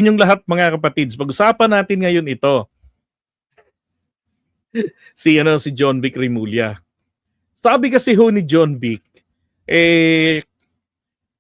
Yung lahat mga kapatids, pag-usapan natin ngayon ito. Si John Vic Remulla. Sabi kasi ho ni John Vic,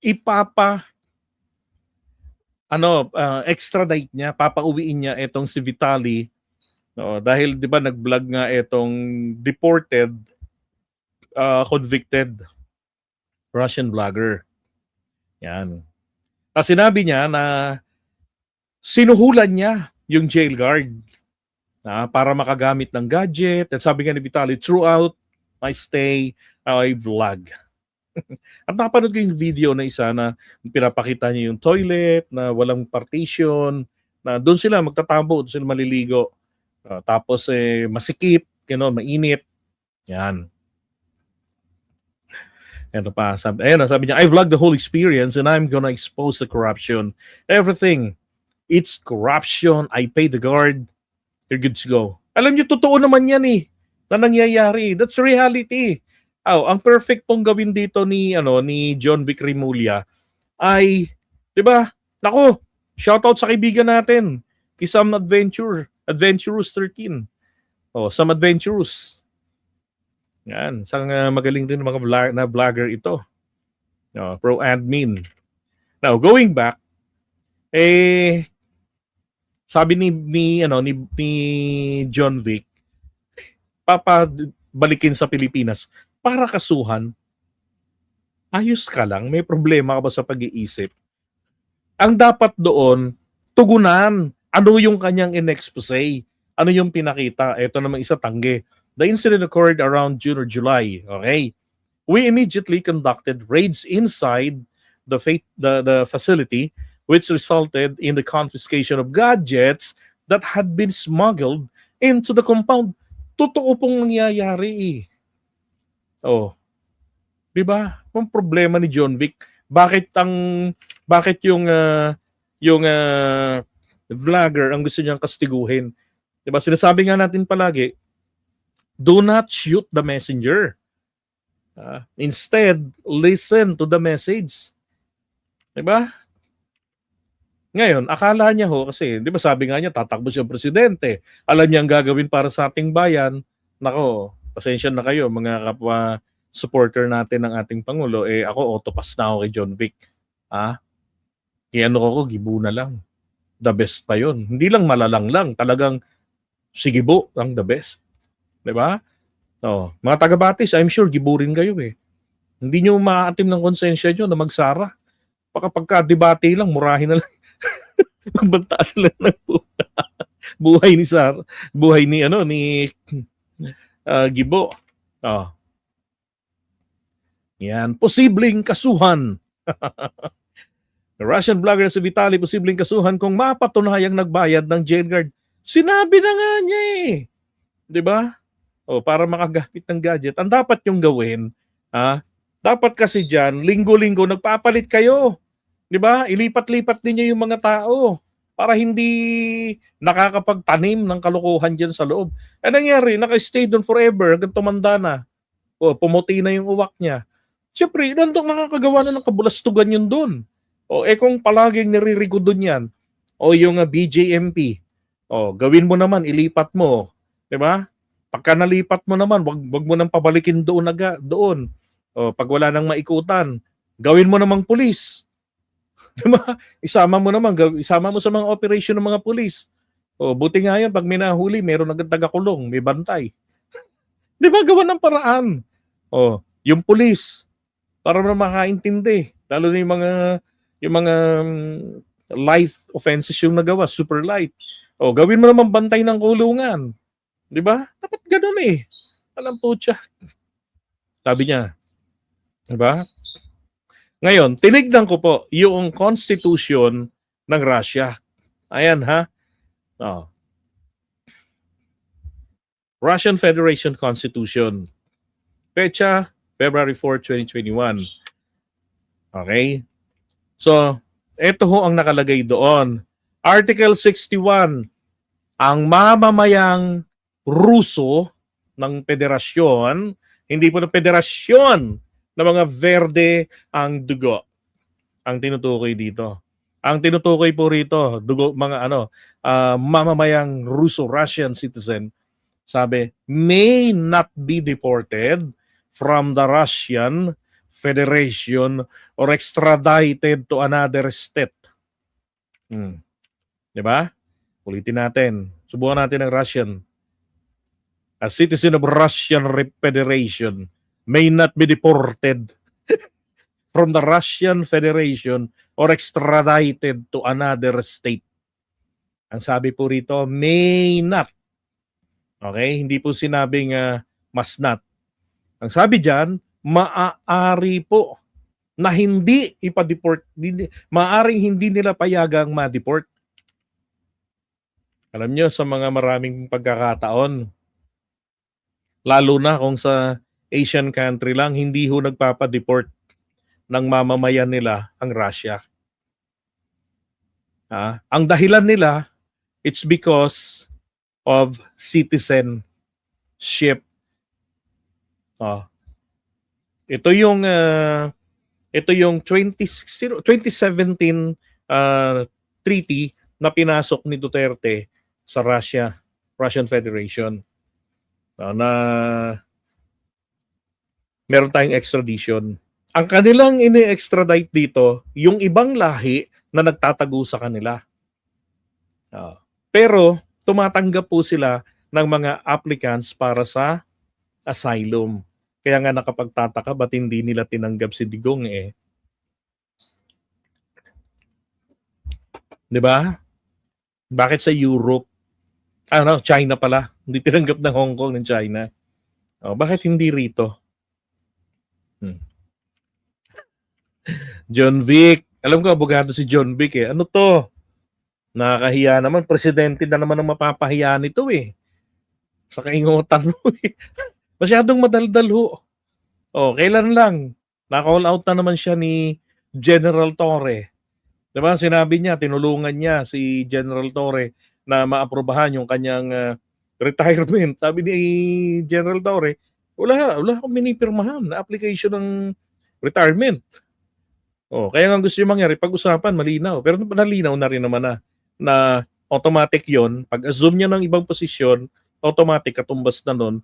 ipapa extradite niya, papauwiin niya itong si Vitaly, no, dahil 'di ba nag-vlog nga itong deported convicted Russian vlogger. Yan. Sinabi niya na sinuhulan niya yung jail guard para makagamit ng gadget. At sabi nga ni Vitaly, throughout my stay, I vlog. At napanood ko yung video na isa na pinapakita niya yung toilet na walang partition, na doon sila magtatambo, doon sila maliligo. Tapos masikip, mainit. Yan. Ito pa, sabi niya, I vlog the whole experience and I'm gonna expose the corruption. Everything. It's corruption. I pay the guard. You're good to go. Alam niyo, totoo naman yan na nangyayari. That's reality. Ang perfect pong gawin dito ni John Vic Remulla ay, 'di ba? Nako, shoutout sa kaibigan natin, Kisam Adventurous 13. Sam Adventurous. Yan, isang magaling din mga vlogger ito. Pro admin. Now, going back, sabi ni John Vic, papabalikin sa Pilipinas para kasuhan. Ayos ka lang, may problema ka ba sa pag-iisip? Ang dapat doon, tugunan. Ano yung kanyang in-expose? Ano yung pinakita? Ito naman isa tangge. The incident occurred around June or July. Okay? We immediately conducted raids inside the facility, which resulted in the confiscation of gadgets that had been smuggled into the compound. Totoo pong nangyayari . Di ba? Ang problema ni John Vic, bakit yung vlogger ang gusto niyang kastiguhin? Di ba? Sinasabi nga natin palagi, do not shoot the messenger. Instead, listen to the message. Di ba? Ngayon, akala niya kasi, di ba sabi nga niya, tatakbo siyang presidente. Alam niya ang gagawin para sa ating bayan. Nako, pasensya na kayo, mga kapwa supporter natin ng ating Pangulo. Ako, autopass na ako kay John Vic. Ko, gibo na lang. The best pa yun. Hindi lang malalang lang. Talagang, sigibo ang the best. Diba? Mga taga-Batis, I'm sure gibo rin kayo . Hindi nyo maatim ng konsensya nyo na magsara. Pagka-debate lang, murahin na lang. Pagbantaan lang ng buhay ni Sara. Buhay ni Gibo. Yan. Posibleng kasuhan. The Russian vlogger si Vitaly posibleng kasuhan kung mapatunayang nagbayad ng jail guard. Sinabi na nga niya Di ba? Para makagamit ng gadget. Ang dapat yung gawin, dapat kasi dyan, linggo-linggo, nagpapalit kayo. Di ba? Ilipat-lipat ninyo yung mga tao para hindi nakakapagtanim ng kalokohan dyan sa loob. Nangyari, naka-stay doon forever hanggang tumanda na. Pumuti na yung uwak niya. Siyempre, nandong nakakagawa na ng kabulastugan yun doon. Kung palaging niririgo doon yan, yung BJMP, gawin mo naman, ilipat mo. Diba? Pagka nalipat mo naman, wag mo nang pabalikin doon. Pag wala nang maikutan, gawin mo namang pulis. Diba? Isama mo sa mga operation ng mga pulis. Buti nga yan, pag may nahuli, meron agad taga-kulong, may bantay. Diba? Gawa ng paraan. Yung pulis, para na makaintindi. Lalo na yung mga life offenses yung nagawa, super light. Gawin mo naman bantay ng kulungan. Di ba? Dapat ganun Alam po siya. Sabi niya. Di ba? Ngayon, tinignan ko po yung constitution ng Russia. Ayan Russian Federation Constitution. Pecha, February 4, 2021. Okay? So, ito ang nakalagay doon. Article 61, ang mamamayang Ruso ng federasyon, hindi po ng federasyon ng mga verde ang dugo. Ang tinutukoy dito. Ang tinutukoy po rito, mamamayang Russo-Russian citizen, sabi, may not be deported from the Russian Federation or extradited to another state. Di ba? Ulitin natin. Subukan natin ang Russian. A citizen of Russian Federation may not be deported from the Russian Federation or extradited to another state. Ang sabi po rito, may not. Okay? Hindi po sinabing must not. Ang sabi dyan, maaari po na hindi ipa-deport, maaaring hindi nila payagang ma-deport. Alam nyo, sa mga maraming pagkakataon, lalo na kung sa Asian country lang, hindi ho nagpapadeport ng mamamayan nila ang Russia. Ang dahilan nila, it's because of citizenship. Ito yung 2017 treaty na pinasok ni Duterte sa Russian Federation. Na meron tayong extradition. Ang kanilang ini-extradite dito, yung ibang lahi na nagtatago sa kanila. Pero tumatanggap po sila ng mga applicants para sa asylum. Kaya nga nakapagtataka, ba't hindi nila tinanggap si Digong eh? Di ba? Bakit sa Europe? China pala. Hindi tinanggap ng Hong Kong ng China. Bakit hindi rito? John Vic. Alam ko, abogado si John Vic eh. Ano to? Nakakahiya naman. Presidente na naman ang mapapahiya nito eh. Sa kaingutan mo eh. Masyadong madaldal ho. Kailan lang? Na-call out na naman siya ni General Torre. Diba? Sinabi niya, tinulungan niya si General Torre na maaprubahan yung kanyang retirement. Sabi ni General Torre, wala akong minipirmahan na application ng retirement. Kaya nga gusto yung mangyari, pag-usapan, malinaw. Pero nalinaw na rin naman na automatic yon. Pag-assume niya ng ibang posisyon, automatic katumbas na nun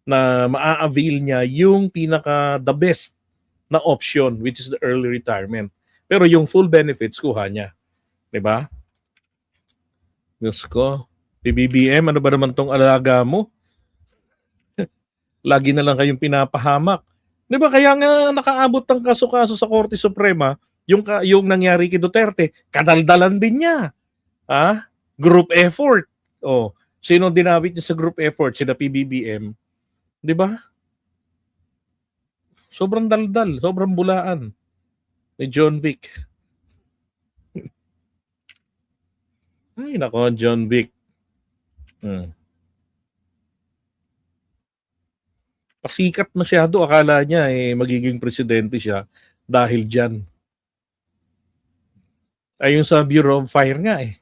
na maa-avail niya yung the best na option, which is the early retirement. Pero yung full benefits, kuha niya. Diba? Diyos ko. PBBM, ano ba naman tong alaga mo? Lagi na lang kayong pinapahamak. Diba? Kaya nga nakaabot ng kaso-kaso sa Korte Suprema, yung nangyari kay Duterte, kadaldalan din niya. Group effort. Sino dinawit niya sa group effort? Sina PBBM. Diba? Sobrang daldal, sobrang bulaan ni John Vic. Ay, nako, John Vic. Pasikat masyado. Akala niya magiging presidente siya dahil dyan. Ayun sa Bureau of Fire nga eh.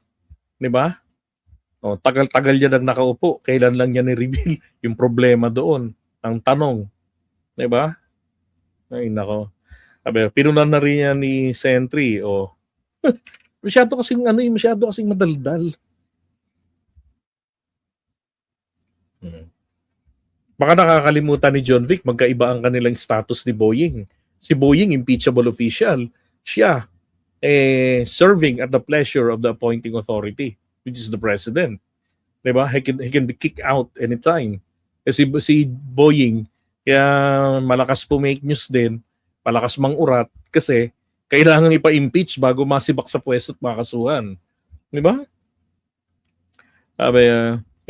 Diba? Tagal-tagal niya nang nakaupo. Kailan lang niya ni-reveal yung problema doon. Ang tanong. Diba? Ay, nako. Pinunan na rin niya ni Sentry. Masyado kasing madaldal. Baka nakakalimutan ni John Vic, magkaiba ang kanilang status ni Boying. Si Boying, impeachable official. Siya, serving at the pleasure of the appointing authority, which is the president. Diba? He can be kicked out anytime. Si Boying, kaya malakas po make news din, malakas mang-urat, kasi kailangan ipa-impeach bago masibak sa pwesto at makasuhan. Diba?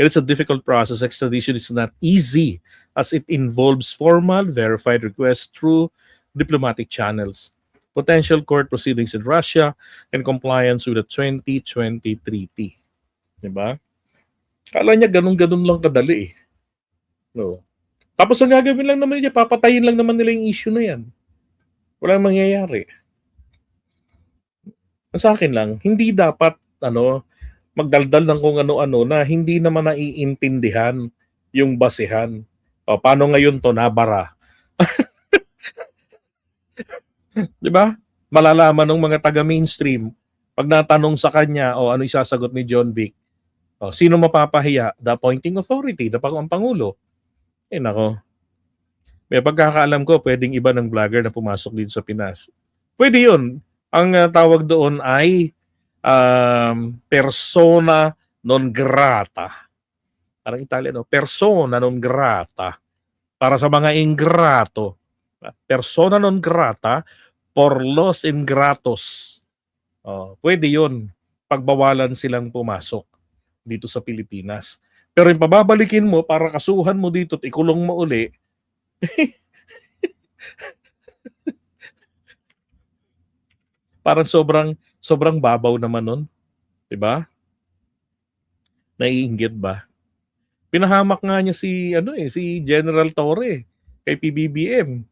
It is a difficult process. Extradition is not easy as it involves formal, verified requests through diplomatic channels, potential court proceedings in Russia, and compliance with the 2020 treaty. Diba? Kala niya ganun-ganun lang kadali eh. No. Tapos ang gagawin lang naman niya, papatayin lang naman nila yung issue na yan. Walang mangyayari. Sa akin lang, hindi dapat magdaldal ng kung ano-ano na hindi naman naiintindihan yung basehan. Paano ngayon to nabara? Di ba? Malalaman ng mga taga-mainstream Pag natanong sa kanya, ano isasagot ni John Vic? Sino mapapahiya? The appointing authority, ang Pangulo. Nako. May pagkakaalam ko, pwedeng iba ng vlogger na pumasok dito sa Pinas. Pwede yun. Ang tawag doon ay persona non grata. Parang Italiano, persona non grata. Para sa mga ingrato. Persona non grata por los ingratos. Pwede yun. Pagbawalan silang pumasok dito sa Pilipinas. Pero yung pababalikin mo para kasuhan mo dito at ikulong mo uli, parang sobrang babaw naman nun. Diba? Naiinggit ba? Pinahamak nga niya si General Torre kay PBBM.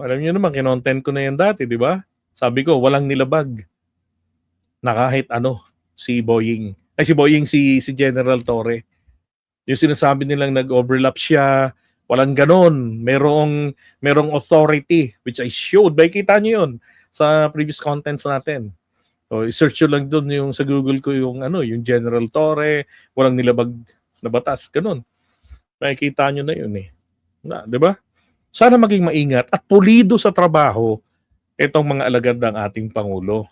Alam niyo naman, kinontent ko na yan dati, di ba? Sabi ko, walang nilabag na kahit si General Torre. Yung sinasabi nilang nag-overlap siya, walang ganon. Merong authority, which I showed. Kita niyo yun sa previous contents natin. I-search nyo lang doon yung sa Google ko yung General Torre, walang nilabag na batas, ganun. Makikita nyo na yun di ba? Sana maging maingat at pulido sa trabaho itong mga alagad ng ating Pangulo.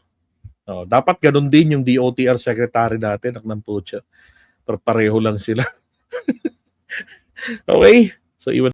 Dapat ganun din yung DOTR secretary natin, ng putya. Pareho lang sila. Okay? So, iwan